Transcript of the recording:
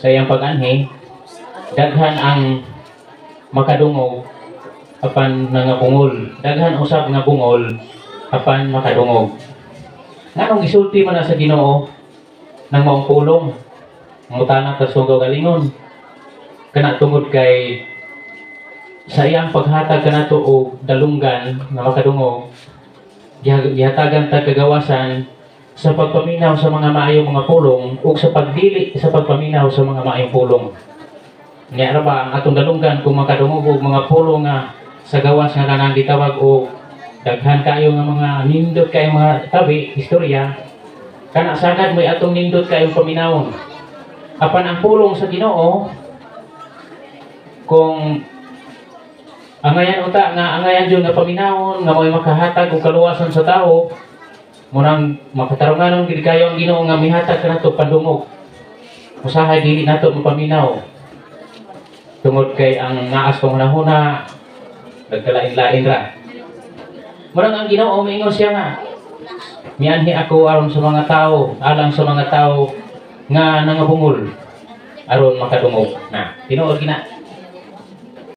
sa iyang pag-anhi, daghan ang makadungog apan nangabungol, daghan usab nga bungol apan makadungog. Nganong isulti man na sa Ginoo nang maong pulong mutana ta sugaw galingon kana tungod kay sa iyang paghatag kanato og dalunggan nga makadungog, gihatagan ta kagawasan sa pagpaminaw sa mga maayong mga pulong ug sa pagdili sa pagpaminaw sa mga maayong pulong. Nya ra ba ang atong dalunggan kung makadungog og mga pulong nga sa gawas nga kanang gitawag og daghan kayo nga mga nindot kayo mga tabi istorya, kana sagad may atong nindot kayong paminawon. Apan ang pulong sa Ginoo, kung angayan uta nga angayan jud nga paminawon nga may makahatag og kaluwasan sa tawo, murang makatarunganon gid kayo ang Ginoo nga mihatag kanato pandungog. Usahay dili nato mapaminaw tungod kay ang naas panghunahuna nagkalain-lain ra. Murang ang Ginoo miingon siya nga mianhi ako aron sa mga tao, alang sa mga tao nga nangabungol aron makadungog. Na tinuod gina